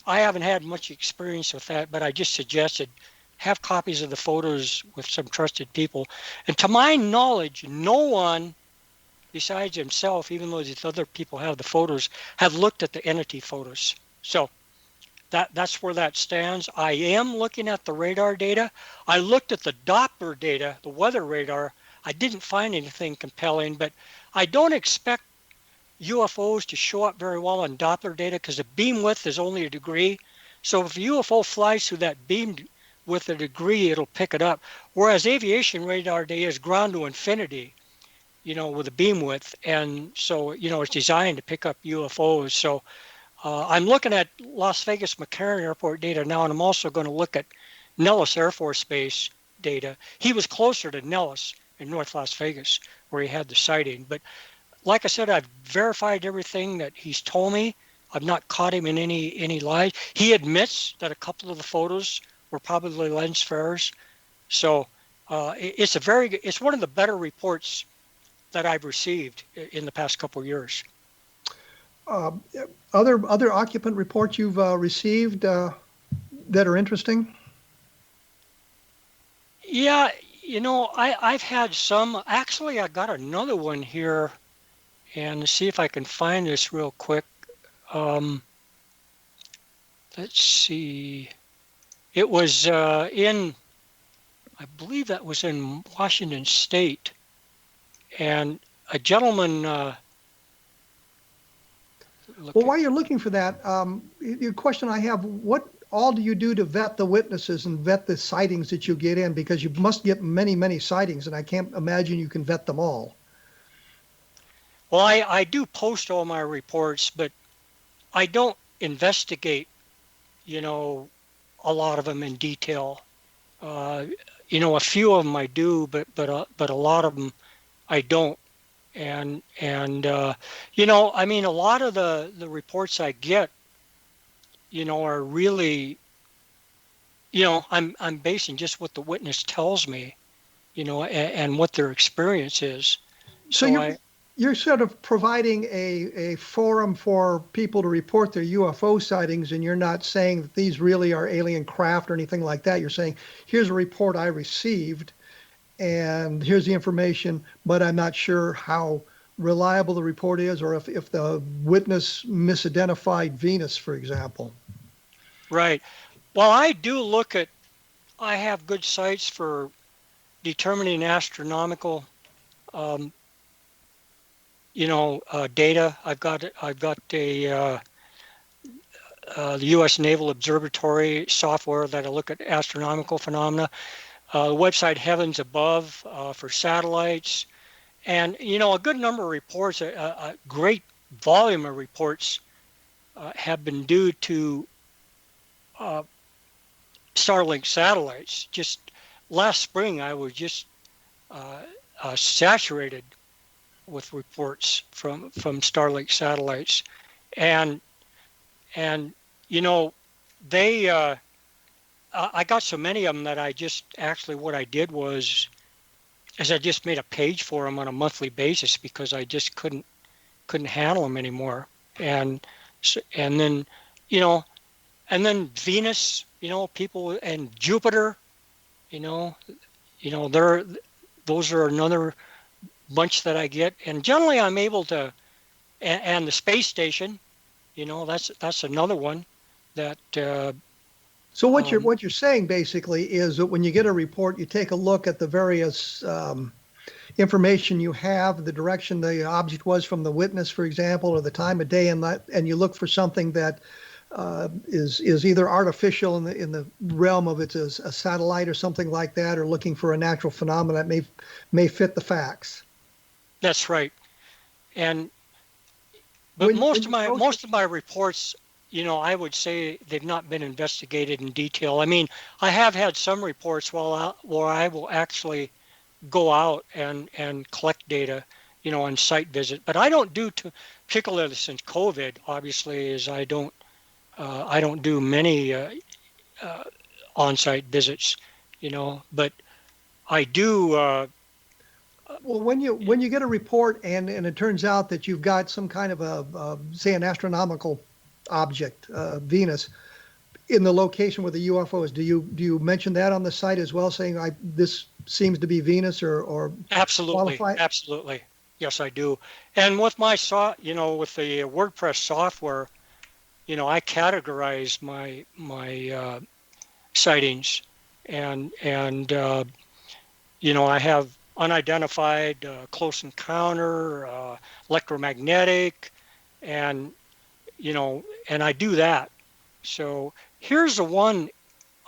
Speaker 3: I haven't had much experience with that, but I just suggested have copies of the photos with some trusted people. And to my knowledge, no one besides himself, even though these other people have the photos, have looked at the entity photos. So that's where that stands. I am looking at the radar data. I looked at the Doppler data, the weather radar. I didn't find anything compelling, but I don't expect UFOs to show up very well on Doppler data because the beam width is only a degree. So if a UFO flies through that beam with a degree, it'll pick it up. Whereas aviation radar data is ground to infinity, with a beam width. And so, it's designed to pick up UFOs. So I'm looking at Las Vegas McCarran Airport data now, and I'm also going to look at Nellis Air Force Base data. He was closer to Nellis in North Las Vegas where he had the sighting. But like I said, I've verified everything that he's told me. I've not caught him in any lies. He admits that a couple of the photos were probably lens flares. So it's one of the better reports that I've received in the past couple of years.
Speaker 2: Other occupant reports you've received that are interesting?
Speaker 3: Yeah, I've had some. Actually, I got another one here, and see if I can find this real quick. Let's see. It was I believe that was in Washington State, and a gentleman.
Speaker 2: Well, while you're looking for that, the question I have: what all do you do to vet the witnesses and vet the sightings that you get in? Because you must get many, many sightings, and I can't imagine you can vet them all.
Speaker 3: Well, I do post all my reports, but I don't investigate, a lot of them in detail. A few of them I do, but a lot of them I don't. And a lot of the reports I get, are really, I'm basing just what the witness tells me, and what their experience is.
Speaker 2: So
Speaker 3: So
Speaker 2: you're sort of providing a forum for people to report their UFO sightings, and you're not saying that these really are alien craft or anything like that. You're saying, here's a report I received, and here's the information, but I'm not sure how reliable the report is, or if the witness misidentified Venus, for example.
Speaker 3: right. Well, I have good sites for determining astronomical, um, data. I've got the U.S. Naval Observatory software that I look at astronomical phenomena. The website Heavens Above for satellites, and a good number of reports, a great volume of reports have been due to uh, Starlink satellites. Just last spring, I was just uh, saturated with reports from Starlink satellites, and and you know they I got so many of them that I just actually what I did was is I just made a page for them on a monthly basis because I just couldn't handle them anymore. And and then you know and then Venus, people, and Jupiter, you know they're those are another bunch that I get, and generally I'm able to, and the space station, that's another one that
Speaker 2: So
Speaker 3: um,
Speaker 2: what you're saying basically is that when you get a report, you take a look at the various information you have, the direction the object was from the witness, for example, or the time of day, and you look for something that is either artificial in the realm of it's a satellite or something like that, or looking for a natural phenomenon that may fit the facts.
Speaker 3: that's right. And but
Speaker 2: When you post it,
Speaker 3: most of my reports, I would say they've not been investigated in detail. I mean, I have had some reports where I will actually go out and collect data, on site visit. But I don't do to, particularly since COVID, obviously, is I don't do many uh, on-site visits, but I do.
Speaker 2: well, when you get a report and it turns out that you've got some kind of say an astronomical object, Venus, in the location where the UFO is, do you mention that on the site as well, saying this seems to be Venus, or
Speaker 3: Absolutely,
Speaker 2: qualify it?
Speaker 3: absolutely. Yes, I do. And with with the WordPress software, I categorize my sightings, and I have unidentified, close encounter, electromagnetic, and and I do that. So here's the one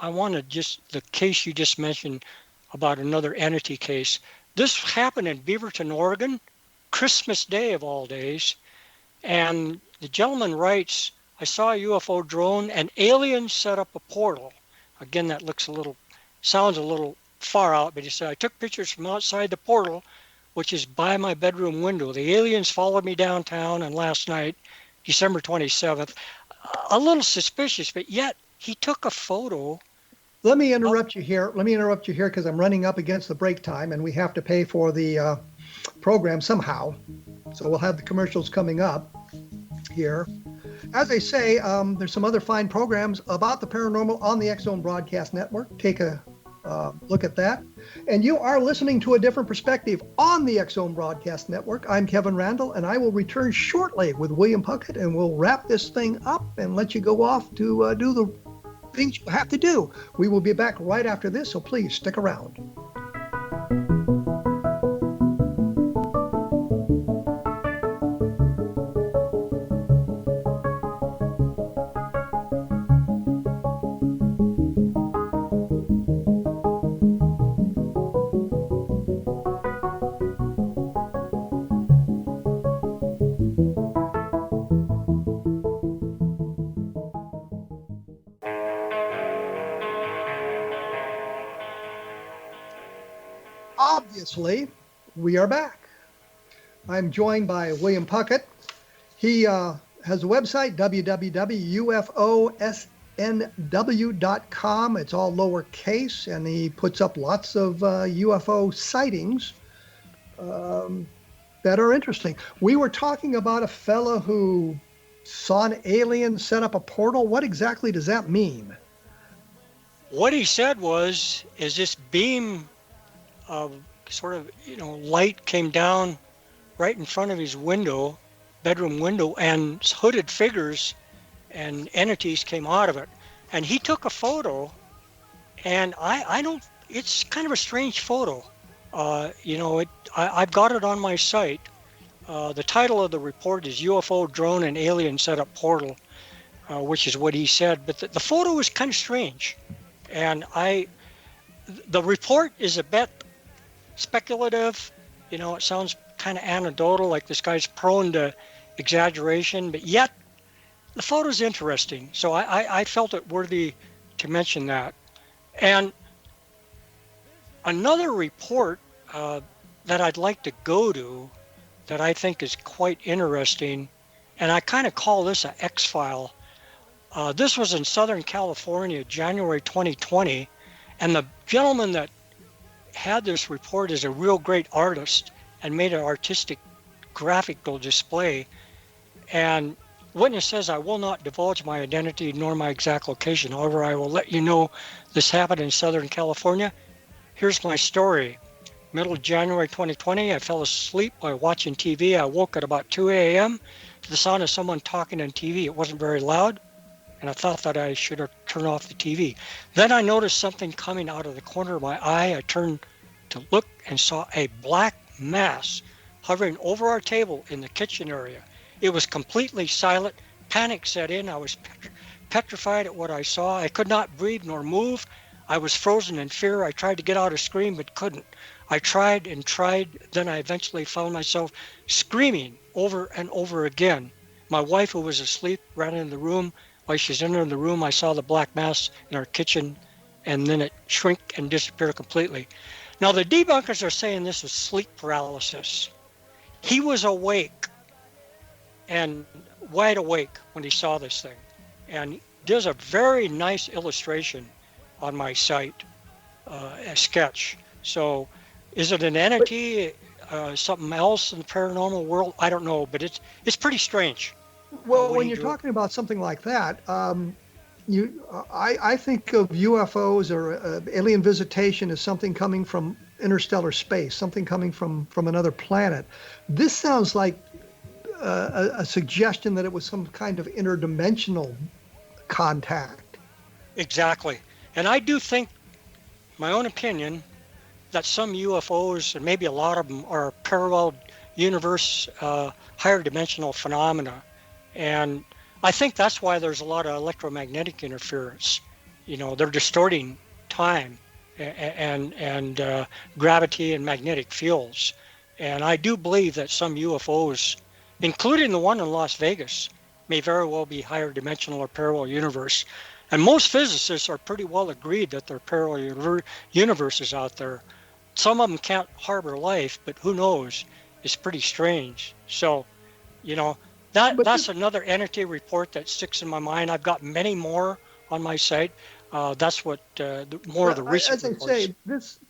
Speaker 3: I want to the case you just mentioned about another entity case. This happened in Beaverton, Oregon, Christmas Day of all days. And the gentleman writes, I saw a UFO drone and aliens set up a portal. Again, that sounds a little far out, but he said, I took pictures from outside the portal, which is by my bedroom window. The aliens followed me downtown, and last night, December 27th, a little suspicious, but yet he took a photo.
Speaker 2: Let me interrupt you here. Let me interrupt you here because I'm running up against the break time, and we have to pay for the program somehow. So we'll have the commercials coming up here. As I say, there's some other fine programs about the paranormal on the X Zone Broadcast Network. Take a look at that. And you are listening to A Different Perspective on the X Zone Broadcast Network. I'm Kevin Randle, and I will return shortly with William Puckett, and we'll wrap this thing up and let you go off to do the things you have to do. We will be back right after this, so please stick around. Obviously, we are back. I'm joined by William Puckett. He has a website, www.ufosnw.com. It's all lowercase, and he puts up lots of UFO sightings that are interesting. We were talking about a fellow who saw an alien set up a portal. What exactly does that mean?
Speaker 3: What he said was, is this beam of sort of, light came down right in front of his window, bedroom window, and hooded figures and entities came out of it. And he took a photo, and I don't, it's kind of a strange photo. I've got it on my site. The title of the report is UFO Drone and Alien Setup Portal, which is what he said. But the photo is kind of strange. And the report is a bit speculative. It sounds kind of anecdotal, like this guy's prone to exaggeration, but yet the photo's interesting. So I felt it worthy to mention that. And another report that I'd like to go to that I think is quite interesting, and I kind of call this an X-file. This was in Southern California, January 2020, and the gentleman that had this report is a real great artist and made an artistic graphical display. And witness says, I will not divulge my identity nor my exact location. However, I will let you know this happened in Southern California. Here's my story. Middle of January 2020, I fell asleep while watching TV. I woke at about 2 a.m. to the sound of someone talking on TV. It wasn't very loud, and I thought that I should have turned off the TV. Then I noticed something coming out of the corner of my eye. I turned to look and saw a black mass hovering over our table in the kitchen area. It was completely silent. Panic set in. I was petrified at what I saw. I could not breathe nor move. I was frozen in fear. I tried to get out a scream but couldn't. I tried and tried. Then I eventually found myself screaming over and over again. My wife, who was asleep, ran into the room. While she's entering the room, I saw the black mass in our kitchen, and then it shrink and disappear completely. Now, the debunkers are saying this was sleep paralysis. He was awake and wide awake when he saw this thing. And there's a very nice illustration on my site, a sketch. So is it an entity, something else in the paranormal world? I don't know, but it's pretty strange.
Speaker 2: Well, when you're talking about something like that, I think of UFOs or alien visitation as something coming from interstellar space, something coming from another planet. This sounds like a suggestion that it was some kind of interdimensional contact.
Speaker 3: Exactly. And I do think, my own opinion, that some UFOs, and maybe a lot of them, are parallel universe, higher dimensional phenomena. And I think that's why there's a lot of electromagnetic interference. They're distorting time and gravity and magnetic fields. And I do believe that some UFOs, including the one in Las Vegas, may very well be higher dimensional or parallel universe. And most physicists are pretty well agreed that there are parallel universes out there. Some of them can't harbor life, but who knows? It's pretty strange. So, that's another entity report that sticks in my mind. I've got many more on my site. That's what more of the recent reports.
Speaker 2: As I say,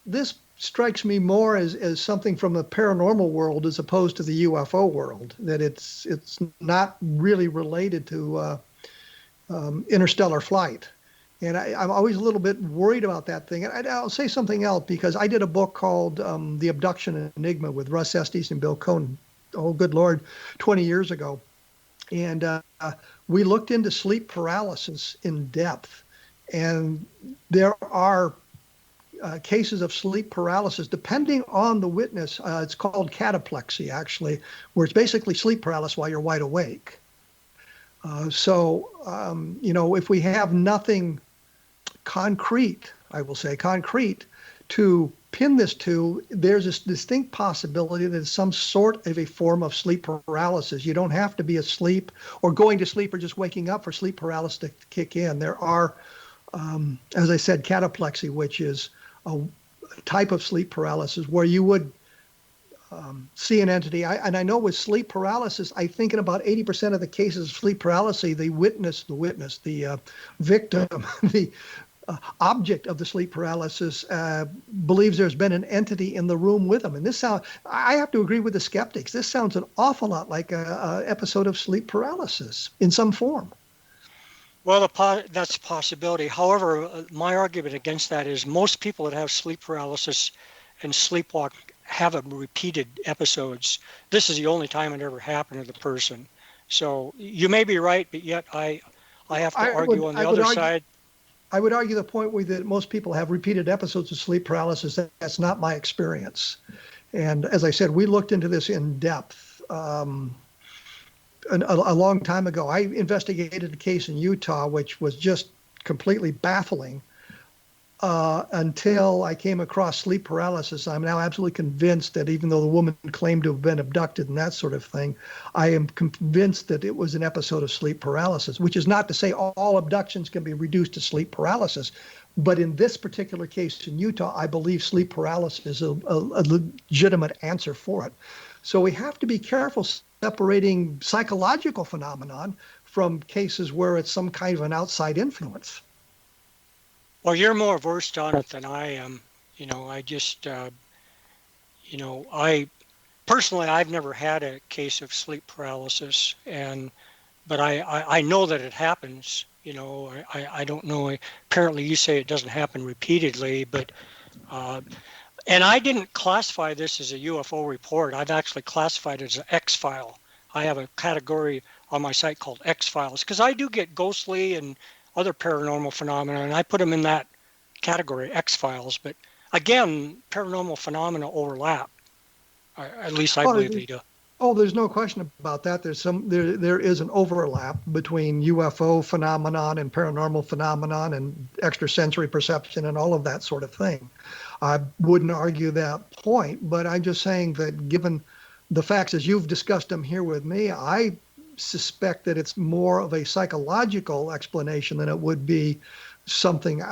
Speaker 2: this strikes me more as something from the paranormal world as opposed to the UFO world. That it's not really related to interstellar flight. And I'm always a little bit worried about that thing. And I'll say something else, because I did a book called The Abduction Enigma with Russ Estes and Bill Cohn, oh good Lord, 20 years ago. And we looked into sleep paralysis in depth. And there are cases of sleep paralysis, depending on the witness. It's called cataplexy, actually, where it's basically sleep paralysis while you're wide awake. If we have nothing concrete, I will say concrete, to pin this to, there's this distinct possibility that it's some sort of a form of sleep paralysis. You don't have to be asleep or going to sleep or just waking up for sleep paralysis to kick in. There are, as I said, cataplexy, which is type of sleep paralysis where you would see an entity. And I know with sleep paralysis, I think in about 80% of the cases of sleep paralysis, the victim, the object of the sleep paralysis believes there's been an entity in the room with them. And I have to agree with the skeptics. This sounds an awful lot like a episode of sleep paralysis in some form.
Speaker 3: Well, that's a possibility. However, my argument against that is most people that have sleep paralysis and sleepwalk have repeated episodes. This is the only time it ever happened to the person. So you may be right, but yet I have to argue on the other side.
Speaker 2: I would argue the point that most people have repeated episodes of sleep paralysis. That's not my experience. And as I said, we looked into this in depth a long time ago. I investigated a case in Utah, which was just completely baffling until I came across sleep paralysis. I'm now absolutely convinced that even though the woman claimed to have been abducted and that sort of thing, I am convinced that it was an episode of sleep paralysis, which is not to say all abductions can be reduced to sleep paralysis. But in this particular case in Utah, I believe sleep paralysis is a legitimate answer for it. So we have to be careful separating psychological phenomenon from cases where it's some kind of an outside influence.
Speaker 3: Well, you're more versed on it than I am. I just, I personally, I've never had a case of sleep paralysis, but I know that it happens. I don't know. Apparently, you say it doesn't happen repeatedly, but and I didn't classify this as a UFO report. I've actually classified it as an X file. I have a category on my site called X files because I do get ghostly and other paranormal phenomena, and I put them in that category, X files. But again, paranormal phenomena overlap. At least I believe they do.
Speaker 2: Oh, there's no question about that. There is an overlap between UFO phenomenon and paranormal phenomenon and extrasensory perception and all of that sort of thing. I wouldn't argue that point, but I'm just saying that given the facts as you've discussed them here with me, I suspect that it's more of a psychological explanation than it would be something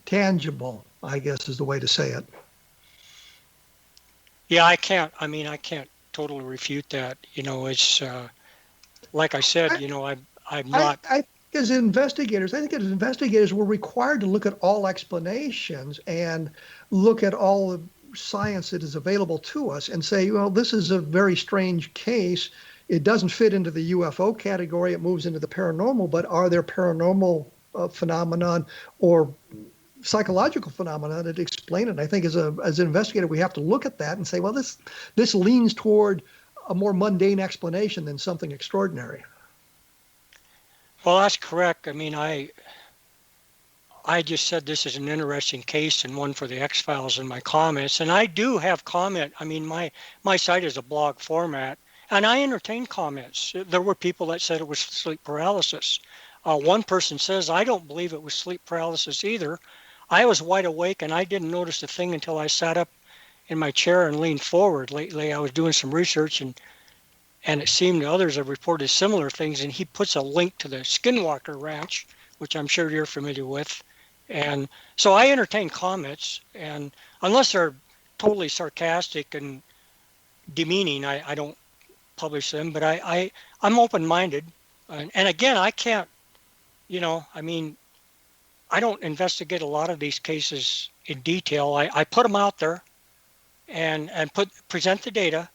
Speaker 2: tangible, I guess is the way to say it.
Speaker 3: Yeah, I can't totally refute that. It's like I said, I'm not.
Speaker 2: I think as investigators, we're required to look at all explanations and look at all the science that is available to us and say, well, this is a very strange case. It doesn't fit into the UFO category. It moves into the paranormal, but are there paranormal phenomenon or psychological phenomena that explain it? I think as an investigator, we have to look at that and say, well, this leans toward a more mundane explanation than something extraordinary.
Speaker 3: Well, that's correct. I just said this is an interesting case and one for the X Files in my comments, and I do have comment. My site is a blog format. And I entertained comments. There were people that said it was sleep paralysis. One person says, I don't believe it was sleep paralysis either. I was wide awake and I didn't notice a thing until I sat up in my chair and leaned forward. Lately, I was doing some research and it seemed others have reported similar things. And he puts a link to the Skinwalker Ranch, which I'm sure you're familiar with. And so I entertain comments, and unless they're totally sarcastic and demeaning, I don't publish them, but I'm open-minded. And again, I can't, I don't investigate a lot of these cases in detail. I put them out there and present the data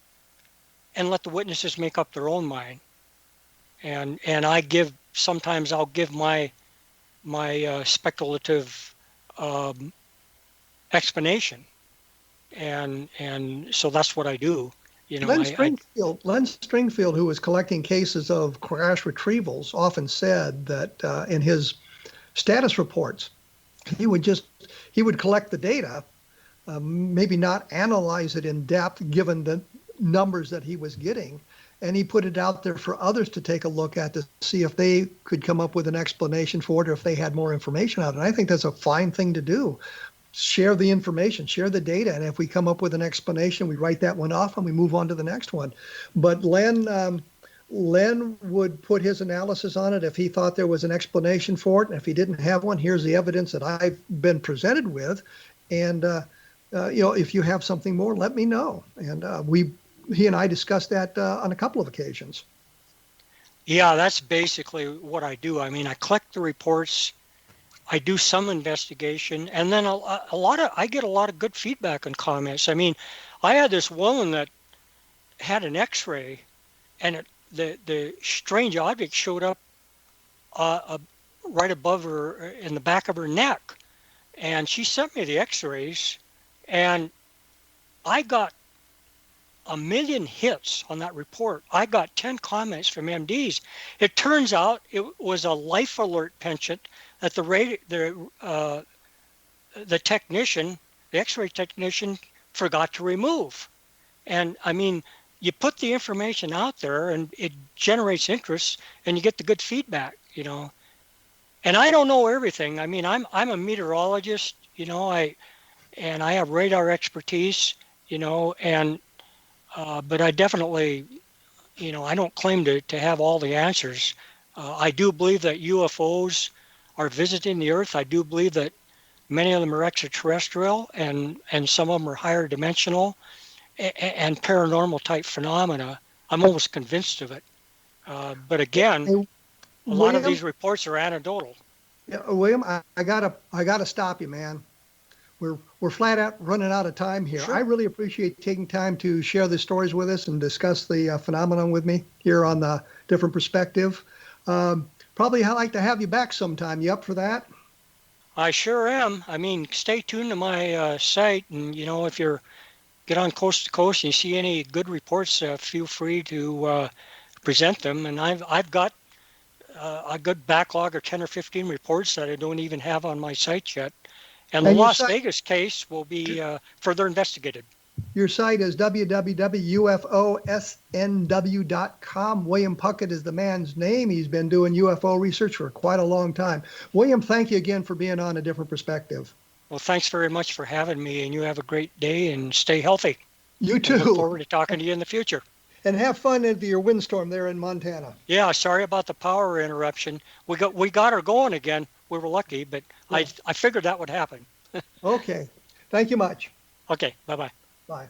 Speaker 3: and let the witnesses make up their own mind. And sometimes I'll give my speculative explanation. And so that's what I do.
Speaker 2: Len Stringfield, who was collecting cases of crash retrievals, often said that in his status reports, he would collect the data, maybe not analyze it in depth given the numbers that he was getting, and he put it out there for others to take a look at to see if they could come up with an explanation for it or if they had more information on it. And I think that's a fine thing to do. Share the information, share the data, and if we come up with an explanation, we write that one off and we move on to the next one. But Len would put his analysis on it if he thought there was an explanation for it, and if he didn't have one, here's the evidence that I've been presented with, and if you have something more, let me know. And he and I discussed that on a couple of occasions.
Speaker 3: Yeah, that's basically what I do. I mean, I collect the reports, I do some investigation, and then I get a lot of good feedback and comments. I mean, I had this woman that had an X-ray, and the strange object showed up uh, right above her in the back of her neck, and she sent me the X-rays, and I got a million hits on that report. I got 10 comments from MDs. It turns out it was a life alert penchant that the technician, the X-ray technician, forgot to remove. And I mean, you put the information out there, and it generates interest, and you get the good feedback. And I don't know everything. I mean, I'm a meteorologist. I have radar expertise. And but I definitely, I don't claim to have all the answers. I do believe that UFOs are visiting the Earth. I do believe that many of them are extraterrestrial, and some of them are higher dimensional and paranormal type phenomena. I'm almost convinced of it. But again,
Speaker 2: Hey,
Speaker 3: a lot of
Speaker 2: William,
Speaker 3: these reports are anecdotal.
Speaker 2: William, I gotta stop you, man. We're flat out running out of time here. I
Speaker 3: Sure.
Speaker 2: really appreciate taking time to share the stories with us and discuss the phenomenon with me here on the Different Perspective. Probably I'd like to have you back sometime. You up for that?
Speaker 3: I sure am. I mean, stay tuned to my site, and if you're get on coast to coast and you see any good reports, feel free to present them. And I've got a good backlog of 10 or 15 reports that I don't even have on my site yet. And the
Speaker 2: And
Speaker 3: Las Vegas case will be further investigated.
Speaker 2: your site is www.ufosnw.com. William Puckett is the man's name. He's been doing UFO research for quite a long time. William, thank you again for being on A Different Perspective.
Speaker 3: Well, thanks very much for having me, and you have a great day and stay healthy.
Speaker 2: You
Speaker 3: I look
Speaker 2: too.
Speaker 3: forward to talking to you in the future.
Speaker 2: And have fun into your windstorm there in Montana.
Speaker 3: Yeah, sorry about the power interruption. We got her going again. We were lucky, but I figured that would happen.
Speaker 2: Okay. Thank you much.
Speaker 3: Okay, bye-bye.
Speaker 2: Bye.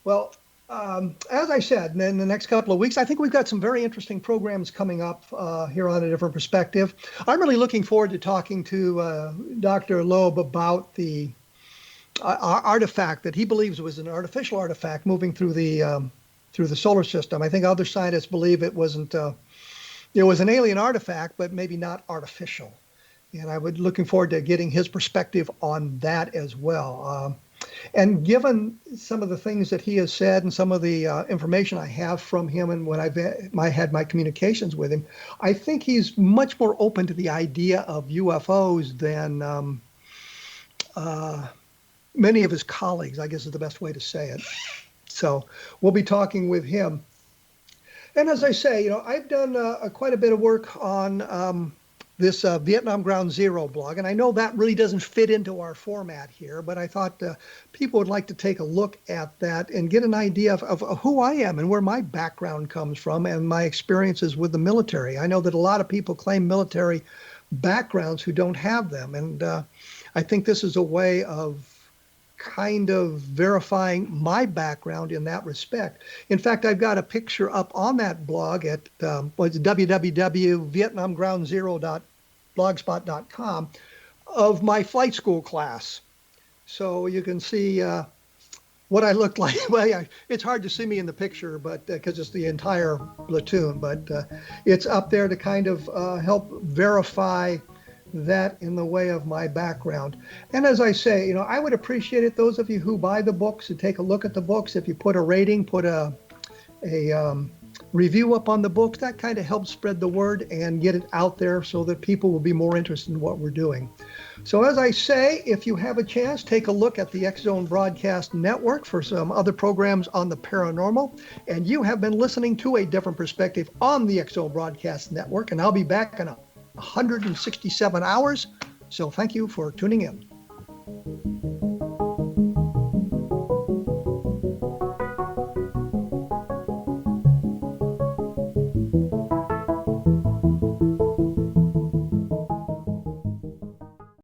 Speaker 2: Well, as I said, in the next couple of weeks, I think we've got some very interesting programs coming up here on A Different Perspective. I'm really looking forward to talking to Dr. Loeb about the artifact that he believes was an artificial artifact moving through the solar system. I think other scientists believe it wasn't. It was an alien artifact, but maybe not artificial. And I would looking forward to getting his perspective on that as well. And given some of the things that he has said and some of the information I have from him and when I had my communications with him, I think he's much more open to the idea of UFOs than many of his colleagues, I guess is the best way to say it. So we'll be talking with him. And as I say, I've done quite a bit of work on this Vietnam Ground Zero blog, and I know that really doesn't fit into our format here, but I thought people would like to take a look at that and get an idea of who I am and where my background comes from and my experiences with the military. I know that a lot of people claim military backgrounds who don't have them, and I think this is a way of kind of verifying my background in that respect. In fact, I've got a picture up on that blog at www.vietnamgroundzero.blogspot.com of my flight school class. So you can see what I looked like. Well, it's hard to see me in the picture, but because it's the entire platoon, but it's up there to kind of help verify that in the way of my background. And as I say, I would appreciate it, those of you who buy the books and take a look at the books, if you put a rating, put a review up on the books, that kind of helps spread the word and get it out there so that people will be more interested in what we're doing. So as I say, if you have a chance, take a look at the X-Zone Broadcast Network for some other programs on the paranormal. And you have been listening to A Different Perspective on the X-Zone Broadcast Network, and I'll be back in 167 hours. So thank you for tuning in.